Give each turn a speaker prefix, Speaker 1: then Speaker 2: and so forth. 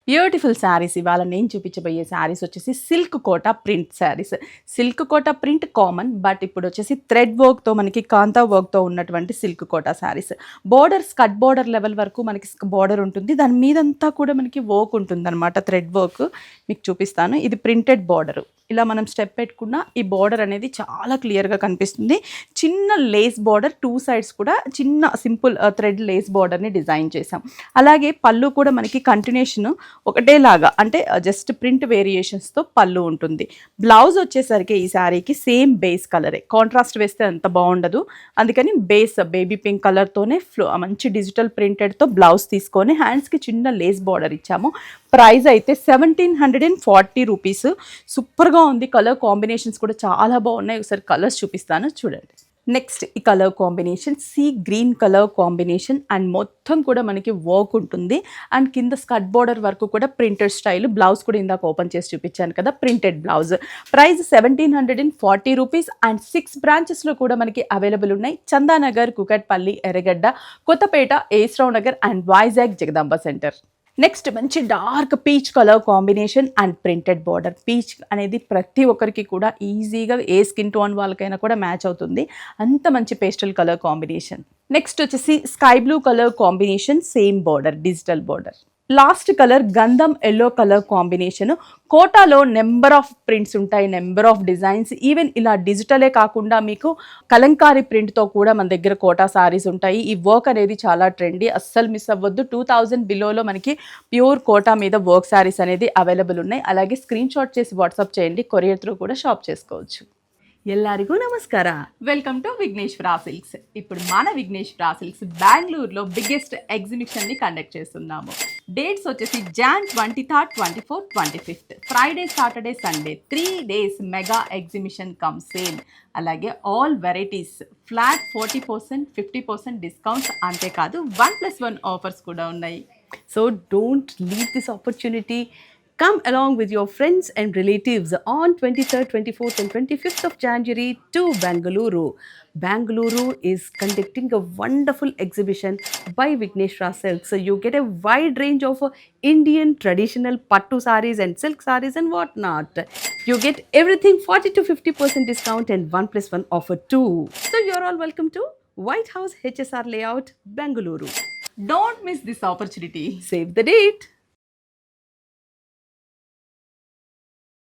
Speaker 1: Beautiful saris ఇవాళ నేను చూపించబోయే శారీస్ వచ్చేసి silk Kota print saris. Silk Kota print common, but ఇప్పుడు వచ్చేసి థ్రెడ్ వర్క్తో మనకి కాంతా వర్క్తో ఉన్నటువంటి silk Kota saris. Borders cut border level వరకు మనకి బోర్డర్ ఉంటుంది, దాని మీదంతా కూడా మనకి వర్క్ ఉంటుంది అనమాట, థ్రెడ్ వర్క్. మీకు చూపిస్తాను, ఇది ప్రింటెడ్ బోర్డర్. ఇలా మనం స్టెప్ పెట్టుకున్న ఈ బోర్డర్ అనేది చాలా క్లియర్గా కనిపిస్తుంది. చిన్న లేస్ బోర్డర్, టూ సైడ్స్ కూడా చిన్న సింపుల్ థ్రెడ్ లేస్ బోర్డర్ని డిజైన్ చేసాం. అలాగే పళ్ళు కూడా మనకి కంటిన్యూషన్ ఒకటేలాగా, అంటే జస్ట్ ప్రింట్ వేరియేషన్స్తో పళ్ళు ఉంటుంది. బ్లౌజ్ వచ్చేసరికి ఈ శారీకి సేమ్ బేస్ కలరే, కాంట్రాస్ట్ వేస్తే అంత బాగుండదు, అందుకని బేస్ బేబీ పింక్ కలర్తోనే మంచి డిజిటల్ ప్రింటెడ్తో బ్లౌజ్ తీసుకొని హ్యాండ్స్కి చిన్న లేస్ బోర్డర్ ఇచ్చాము. ప్రైస్ అయితే 1740 రూపీస్. సూపర్గా ఉంది, కలర్ కాంబినేషన్స్ కూడా చాలా బాగున్నాయి. ఒకసారి కలర్స్ చూపిస్తాను చూడండి. నెక్స్ట్ ఈ colour combination sea green colour combination, and మొత్తం కూడా మనకి వర్క్ ఉంటుంది. అండ్ కింద స్కర్ట్ బోర్డర్ వరకు కూడా ప్రింటెడ్ స్టైల్. బ్లౌజ్ కూడా ఇందాక ఓపెన్ చేసి చూపించాను కదా, printed blouse. Price 1740 rupees. And 6 బ్రాంచెస్లో కూడా మనకి అవైలబుల్ ఉన్నాయి. Chandanagar, Kukatpally, Erragadda, Kothapet, SR Nagar and Vizag Jagadamba centre. Next మంచి dark peach colour combination and printed border. Peach అనేది ప్రతి ఒక్కరికి కూడా ఈజీగా ఏ స్కిన్ టోన్ వాళ్ళకైనా కూడా మ్యాచ్ అవుతుంది, అంత మంచి పేస్టల్ కలర్ కాంబినేషన్. నెక్స్ట్ వచ్చేసి sky blue colour combination, same border, digital border. Last colour గంధం ఎల్లో కలర్ కాంబినేషన్. కోటాలో నెంబర్ ఆఫ్ ప్రింట్స్ ఉంటాయి, నెంబర్ ఆఫ్ డిజైన్స్. ఈవెన్ ఇలా డిజిటలే కాకుండా మీకు కలంకారీ ప్రింట్తో కూడా మన దగ్గర కోటా సారీస్ ఉంటాయి. ఈ వర్క్ అనేది చాలా ట్రెండీ, అస్సలు మిస్ అవ్వద్దు. 2000 బిలోలో మనకి ప్యూర్ కోటా మీద వర్క్ సారీస్ అనేది అవైలబుల్ ఉన్నాయి. అలాగే స్క్రీన్ షాట్ చేసి వాట్సాప్ చేయండి, కొరియర్ త్రూ కూడా షాప్ చేసుకోవచ్చు.
Speaker 2: ಎಲ್ಲರಿಗೂ ನಮಸ್ಕಾರ.
Speaker 1: Welcome to Vighneshwara Silks. ఇప్పుడు మన విఘ్నేశ్వర సిల్క్స్ బెంగళూరులో బిగ్గెస్ట్ ఎగ్జిబిషన్ని కండక్ట్ చేస్తున్నాము. డేట్స్ వచ్చేసి Jan 23rd, 24th, 25th, Friday, Saturday, Sunday, 3 days mega exhibition cum sale. అలాగే ఆల్ వెరైటీస్ ఫ్లాట్ 40%, 50% డిస్కౌంట్స్. అంతేకాదు 1+1 ఆఫర్స్ కూడా ఉన్నాయి.
Speaker 2: So don't leave this opportunity. Come along with your friends and relatives on 23rd, 24th and 25th of January to Bengaluru. Bengaluru is conducting a wonderful exhibition by Vigneshwara Silks. So you get a wide range of Indian traditional pattu sarees and silk sarees and whatnot. You get everything 40 to 50% discount and 1+1 offer too. So you're all welcome to White House HSR Layout, Bengaluru.
Speaker 1: Don't miss this opportunity.
Speaker 2: Save the date.